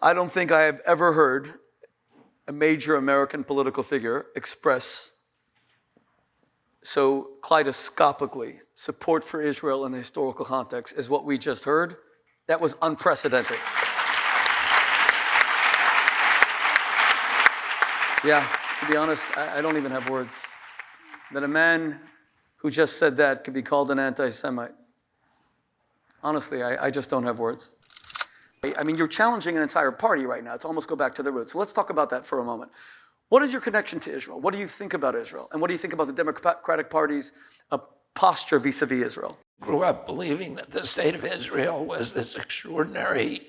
I don't think I have ever heard a major American political figure express so kaleidoscopically support for Israel in the historical context as what we just heard. That was unprecedented. Yeah, to be honest, I don't even have words. That a man who just said that could be called an anti-Semite. Honestly, I just don't have words. I mean, you're challenging an entire party right now to almost go back to the roots. So let's talk about that for a moment. What is your connection to Israel? What do you think about Israel? And what do you think about the Democratic Party's posture vis-a-vis Israel? I grew up believing that the state of Israel was this extraordinary,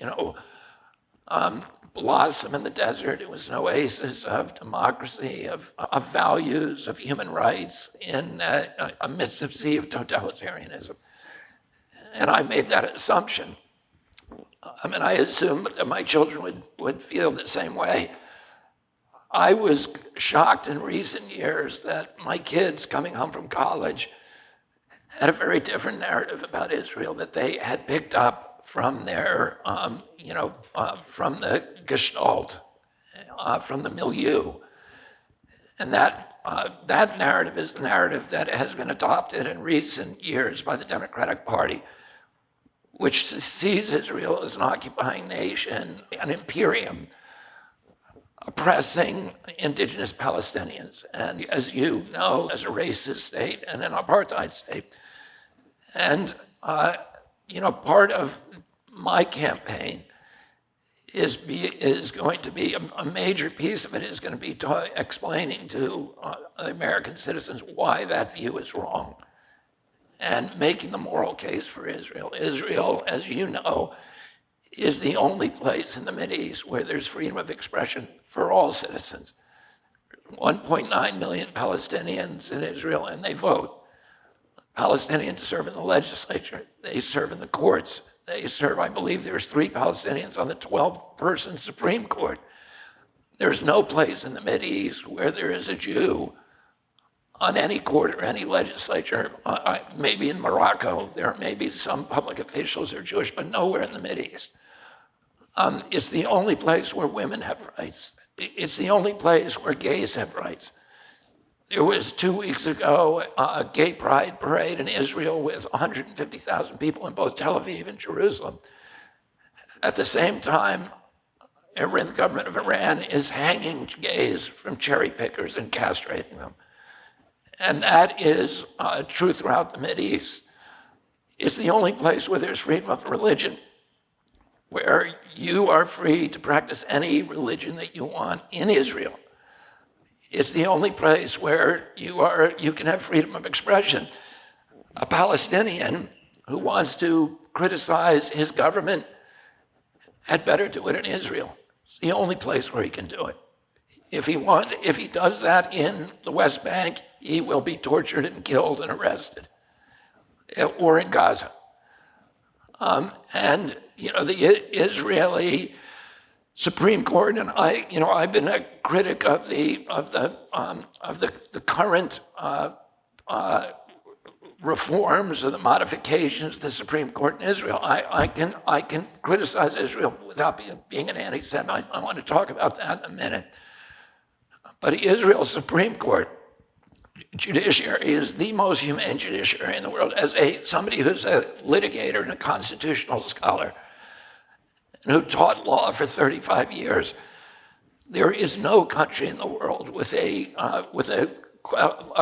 blossom in the desert. It was an oasis of democracy, of values, of human rights in a midst of sea of totalitarianism. And I made that assumption. I assumed that my children would feel the same way. I was shocked in recent years that my kids coming home from college had a very different narrative about Israel that they had picked up from their, from the gestalt, from the milieu. And that narrative is the narrative that has been adopted in recent years by the Democratic Party, which sees Israel as an occupying nation, an imperium, oppressing indigenous Palestinians, and as you know, as a racist state and an apartheid state. And, part of my campaign is going to be, a major piece of it is going to be explaining to American citizens why that view is wrong and making the moral case for Israel. Israel, as you know, is the only place in the Mideast where there's freedom of expression for all citizens. 1.9 million Palestinians in Israel, and they vote. Palestinians serve in the legislature. They serve in the courts. They serve, I believe there's 3 Palestinians on the 12-person Supreme Court. There's no place in the Mideast where there is a Jew on any court or any legislature. Maybe in Morocco, there may be some public officials who are Jewish, but nowhere in the Mideast. It's the only place where women have rights. It's the only place where gays have rights. There was 2 weeks ago a gay pride parade in Israel with 150,000 people in both Tel Aviv and Jerusalem. At the same time, the government of Iran is hanging gays from cherry pickers and castrating them. And that is true throughout the Mideast. It's the only place where there's freedom of religion, where you are free to practice any religion that you want in Israel. It's the only place where you can have freedom of expression. A Palestinian who wants to criticize his government had better do it in Israel. It's the only place where he can do it. If he does that in the West Bank, he will be tortured and killed and arrested, or in Gaza. The Israeli Supreme Court, and I've been a critic of the current reforms or the modifications of the Supreme Court in Israel. I can criticize Israel without being an anti-Semite. I want to talk about that in a minute. But Israel's Supreme Court judiciary is the most humane judiciary in the world. As somebody who's a litigator and a constitutional scholar, and who taught law for 35 years, there is no country in the world with a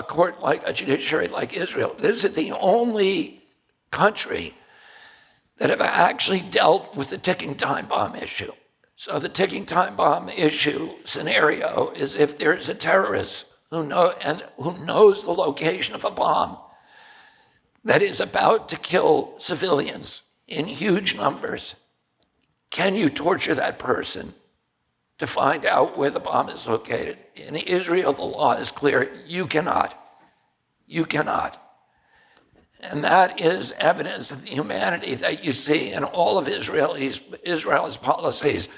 court like a judiciary like Israel. This is the only country that have actually dealt with the ticking time bomb issue. So the ticking time bomb issue scenario is if there is a terrorist who knows the location of a bomb that is about to kill civilians in huge numbers, can you torture that person to find out where the bomb is located? In Israel, the law is clear. You cannot. You cannot. And that is evidence of the humanity that you see in all of Israel's policies,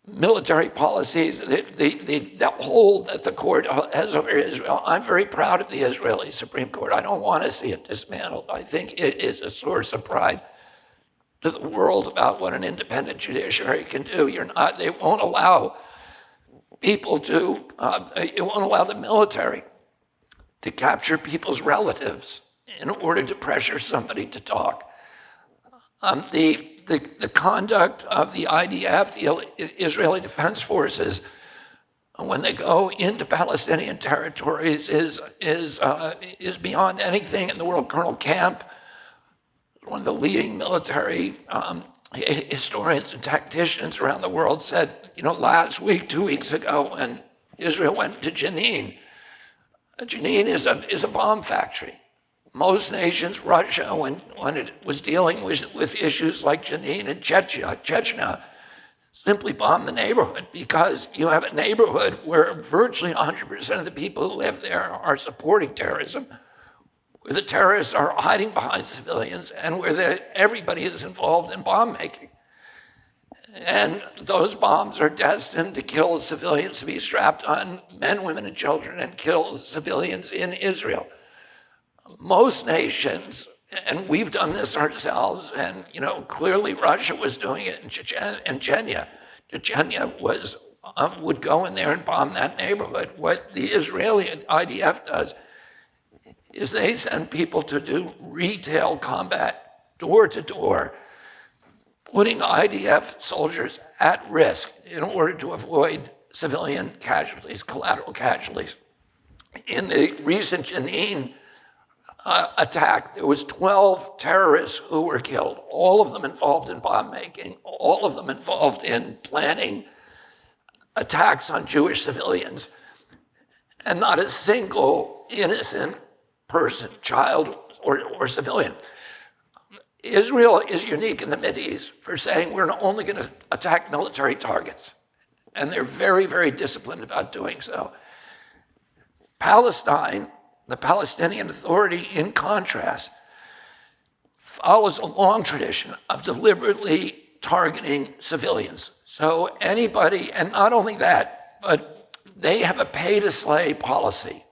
military policies, the hold that the court has over Israel. I'm very proud of the Israeli Supreme Court. I don't want to see it dismantled. I think it is a source of pride to the world about what an independent judiciary can do. They won't allow people to, it won't allow the military to capture people's relatives in order to pressure somebody to talk. The conduct of the IDF, the Israeli Defense Forces, when they go into Palestinian territories is beyond anything in the world. Colonel Camp, one of the leading military historians and tacticians around the world, said, last week, 2 weeks ago, when Israel went to Jenin, Jenin is a bomb factory. Most nations, Russia, when it was dealing with issues like Jenin and Chechnya, simply bomb the neighborhood, because you have a neighborhood where virtually 100% of the people who live there are supporting terrorism, where the terrorists are hiding behind civilians, and where everybody is involved in bomb making. And those bombs are destined to kill civilians, to be strapped on men, women, and children, and kill civilians in Israel. Most nations, and we've done this ourselves, and clearly Russia was doing it in Chechnya. Chechnya would go in there and bomb that neighborhood. What the Israeli IDF does is they send people to do retail combat, door to door, putting IDF soldiers at risk in order to avoid civilian casualties, collateral casualties. In the recent Jenin attack, there was 12 terrorists who were killed, all of them involved in bomb making, all of them involved in planning attacks on Jewish civilians, and not a single innocent person, child or civilian. Israel is unique in the Mideast for saying we're only going to attack military targets, and they're very, very disciplined about doing so. Palestine, the Palestinian Authority, in contrast, follows a long tradition of deliberately targeting civilians. So anybody, and not only that, but they have a pay-to-slay policy.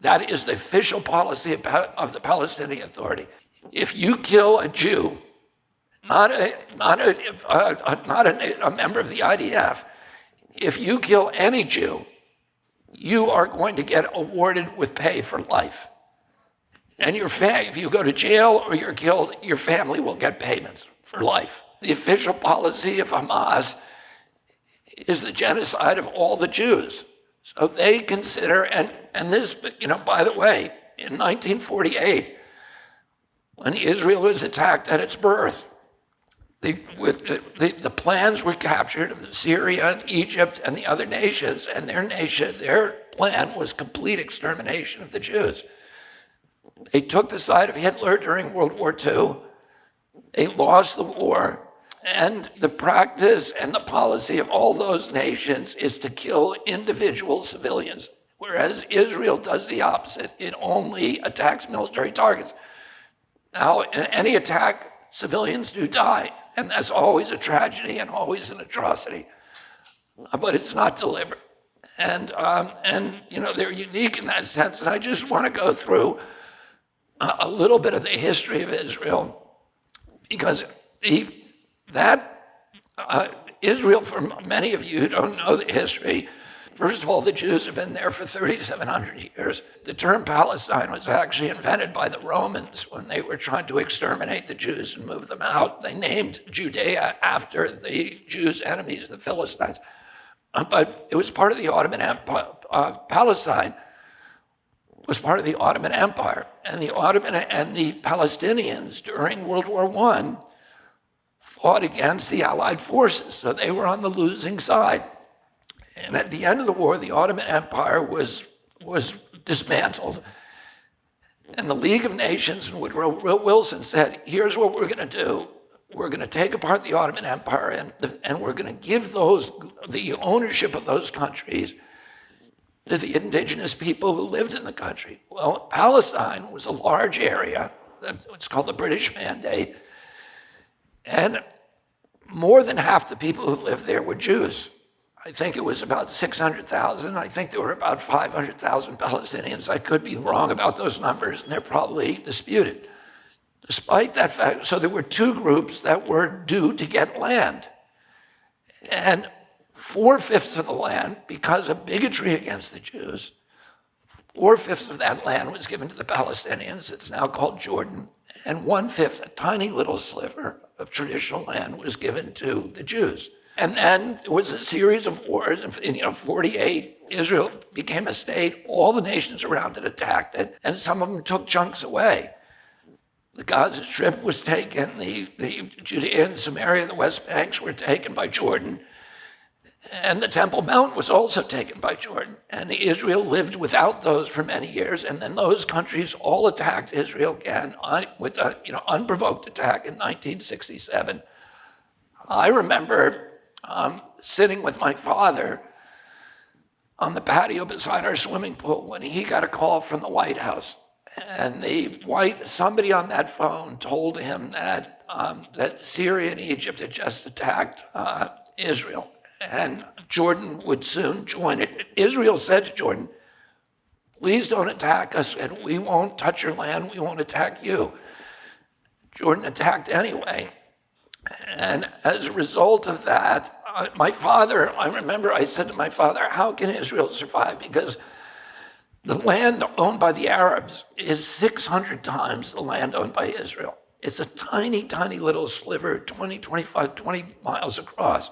That is the official policy of the Palestinian Authority. If you kill a Jew, not a member of the IDF, if you kill any Jew, you are going to get awarded with pay for life. And if you go to jail or you're killed, your family will get payments for life. The official policy of Hamas is the genocide of all the Jews. So they consider, and this, by the way, in 1948, when Israel was attacked at its birth, the plans were captured of Syria and Egypt and the other nations, and their plan was complete extermination of the Jews. They took the side of Hitler during World War II. They lost the war, and the practice and the policy of all those nations is to kill individual civilians, whereas Israel does the opposite. It only attacks military targets. Now, in any attack, civilians do die, and that's always a tragedy and always an atrocity, but it's not deliberate. And they're unique in that sense, and I just want to go through a little bit of the history of Israel, because Israel, for many of you who don't know the history, first of all, the Jews have been there for 3,700 years. The term Palestine was actually invented by the Romans when they were trying to exterminate the Jews and move them out. They named Judea after the Jews' enemies, the Philistines. But it was part of the Ottoman Empire. Palestine was part of the Ottoman Empire. And the Palestinians during World War I fought against the Allied forces, so they were on the losing side. And at the end of the war, the Ottoman Empire was dismantled. And the League of Nations and Woodrow Wilson said, here's what we're going to do. We're going to take apart the Ottoman Empire, and we're going to give the ownership of those countries to the indigenous people who lived in the country. Well, Palestine was a large area. It's called the British Mandate. And more than half the people who lived there were Jews. I think it was about 600,000. I think there were about 500,000 Palestinians. I could be wrong about those numbers, and they're probably disputed. Despite that fact, so there were two groups that were due to get land. And 4/5 of the land, because of bigotry against the Jews, 4/5 of that land was given to the Palestinians. It's now called Jordan. And 1/5, a tiny little sliver of traditional land, was given to the Jews. And then there was a series of wars. In 48, Israel became a state. All the nations around it attacked it, and some of them took chunks away. The Gaza Strip was taken. The Judea and Samaria, the West Banks, were taken by Jordan. And the Temple Mount was also taken by Jordan. And Israel lived without those for many years. And then those countries all attacked Israel again with an unprovoked attack in 1967. I remember sitting with my father on the patio beside our swimming pool when he got a call from the White House. And somebody on that phone told him that Syria and Egypt had just attacked Israel, and Jordan would soon join it. Israel said to Jordan, please don't attack us, and we won't touch your land, we won't attack you. Jordan attacked anyway. And as a result of that, I remember I said to my father, how can Israel survive? Because the land owned by the Arabs is 600 times the land owned by Israel. It's a tiny, tiny little sliver, 20 miles across.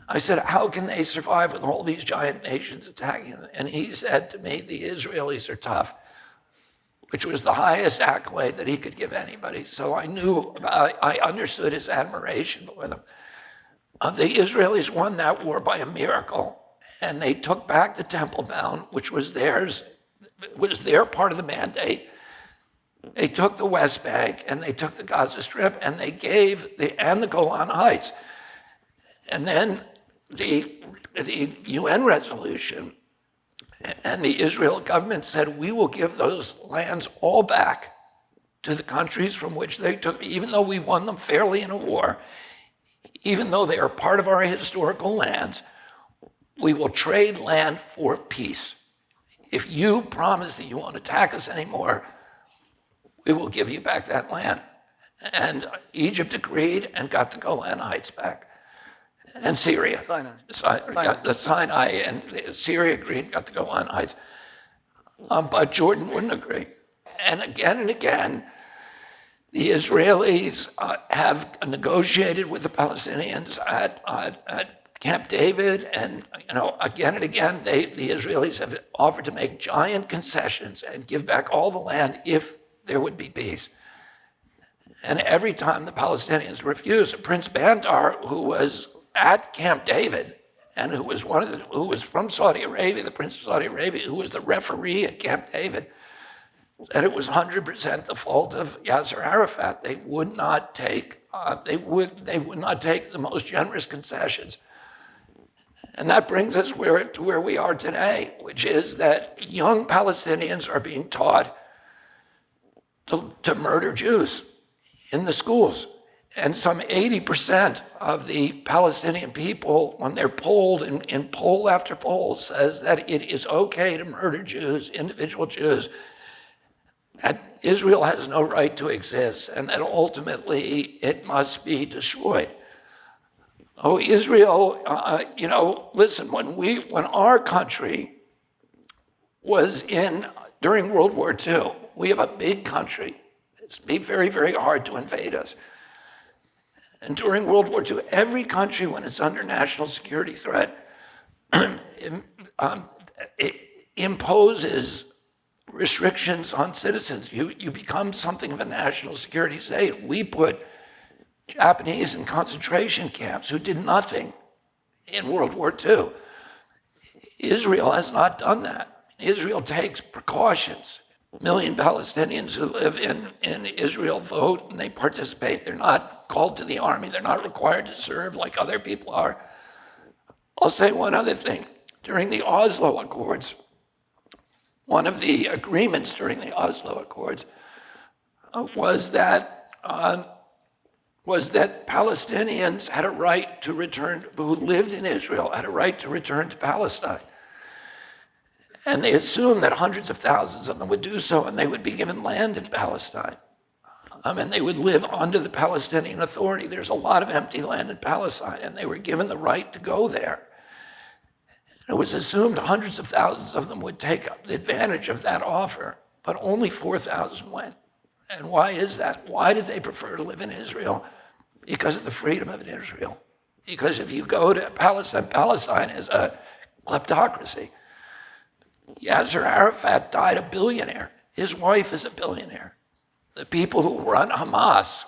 I said, how can they survive with all these giant nations attacking them? And he said to me, the Israelis are tough, which was the highest accolade that he could give anybody. So I understood his admiration for them. The Israelis won that war by a miracle. And they took back the Temple Mount, which was theirs, was their part of the mandate. They took the West Bank, and they took the Gaza Strip, and they gave and the Golan Heights. And then the UN resolution and the Israel government said, we will give those lands all back to the countries from which they took, even though we won them fairly in a war, even though they are part of our historical lands, we will trade land for peace. If you promise that you won't attack us anymore, we will give you back that land. And Egypt agreed and got the Golan Heights back. And Syria. The Sinai, and Syria agreed and got the Golan Heights. But Jordan wouldn't agree. And again, the Israelis have negotiated with the Palestinians at Camp David, and again and again, the Israelis have offered to make giant concessions and give back all the land if there would be peace. And every time the Palestinians refused, Prince Bandar, who was at Camp David and who was from Saudi Arabia, the Prince of Saudi Arabia, who was the referee at Camp David, said it was 100% the fault of Yasser Arafat. They would not take the most generous concessions. And that brings us to where we are today, which is that young Palestinians are being taught to murder Jews in the schools. And some 80% of the Palestinian people, when they're polled in poll after poll, says that it is okay to murder Jews, individual Jews, that Israel has no right to exist, and that ultimately it must be destroyed. Oh, Israel, listen, when our country was during World War II, we have a big country. It's very, very hard to invade us. And during World War II, every country, when it's under national security threat, it imposes restrictions on citizens. You become something of a national security state. We put Japanese in concentration camps who did nothing in World War II. Israel has not done that. Israel takes precautions. A million Palestinians who live in Israel vote and they participate. They're not called to the army. They're not required to serve like other people are. I'll say one other thing. During the Oslo Accords, one of the agreements during the Oslo Accords was that Palestinians had a right to return, who lived in Israel, had a right to return to Palestine. And they assumed that hundreds of thousands of them would do so, and they would be given land in Palestine. and they would live under the Palestinian Authority. There's a lot of empty land in Palestine, and they were given the right to go there. It was assumed hundreds of thousands of them would take advantage of that offer, but only 4,000 went. And why is that? Why did they prefer to live in Israel? Because of the freedom of Israel. Because if you go to Palestine, Palestine is a kleptocracy. Yasser Arafat died a billionaire. His wife is a billionaire. The people who run Hamas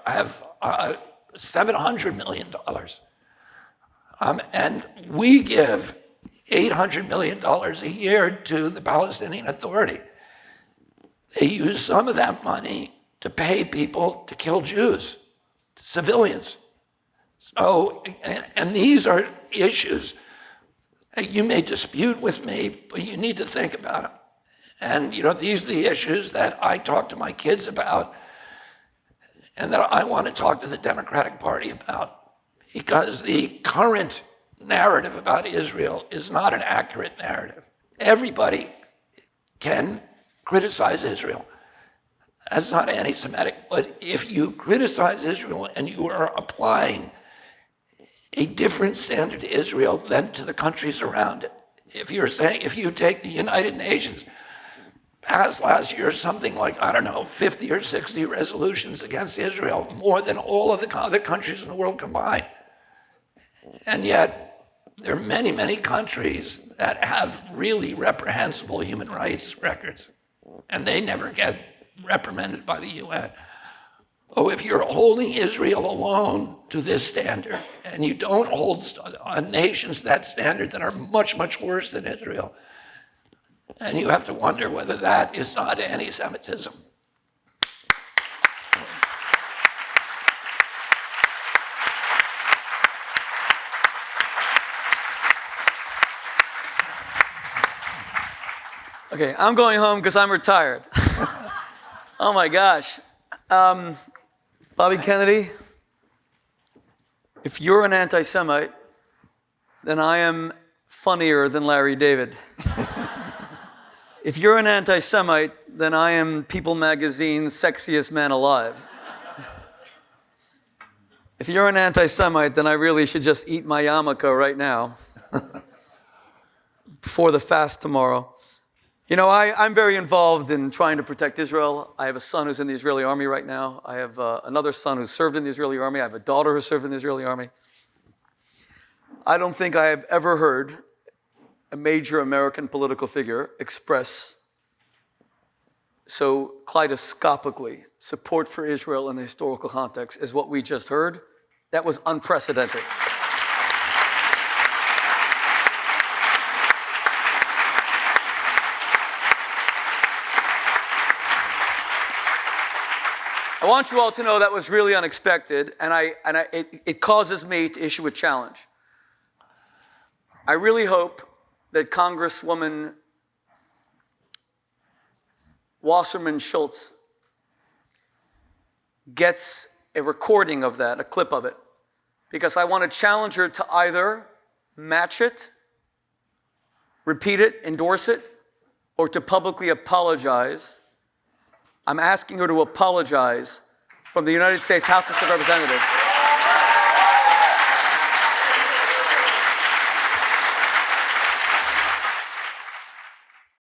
have $700 million. And we give $800 million a year to the Palestinian Authority. They use some of that money to pay people to kill Jews, civilians. So, and these are issues you may dispute with me, but you need to think about them. And these are the issues that I talk to my kids about and that I want to talk to the Democratic Party about. Because the current narrative about Israel is not an accurate narrative. Everybody can criticize Israel. That's not anti-Semitic. But if you criticize Israel and you are applying a different standard to Israel than to the countries around it, if you take the United Nations, passed last year something like, 50 or 60 resolutions against Israel, more than all of the other countries in the world combined. And yet, there are many, many countries that have really reprehensible human rights records, and they never get reprimanded by the UN. Oh, if you're holding Israel alone to this standard, and you don't hold nations to that standard that are much, much worse than Israel, and you have to wonder whether that is not anti-Semitism. Okay, I'm going home because I'm retired. Oh my gosh. Bobby Kennedy, if you're an anti-Semite, then I am funnier than Larry David. If you're an anti-Semite, then I am People Magazine's sexiest man alive. If you're an anti-Semite, then I really should just eat my yarmulke right now before the fast tomorrow. I'm very involved in trying to protect Israel. I have a son who's in the Israeli army right now. I have another son who served in the Israeli army. I have a daughter who served in the Israeli army. I don't think I have ever heard a major American political figure express so kaleidoscopically support for Israel in the historical context as what we just heard. That was unprecedented. I want you all to know that was really unexpected, and it causes me to issue a challenge. I really hope that Congresswoman Wasserman Shultz gets a recording of that, a clip of it, because I want to challenge her to either match it, repeat it, endorse it, or to publicly apologize. I'm asking her to apologize from the United States House of Representatives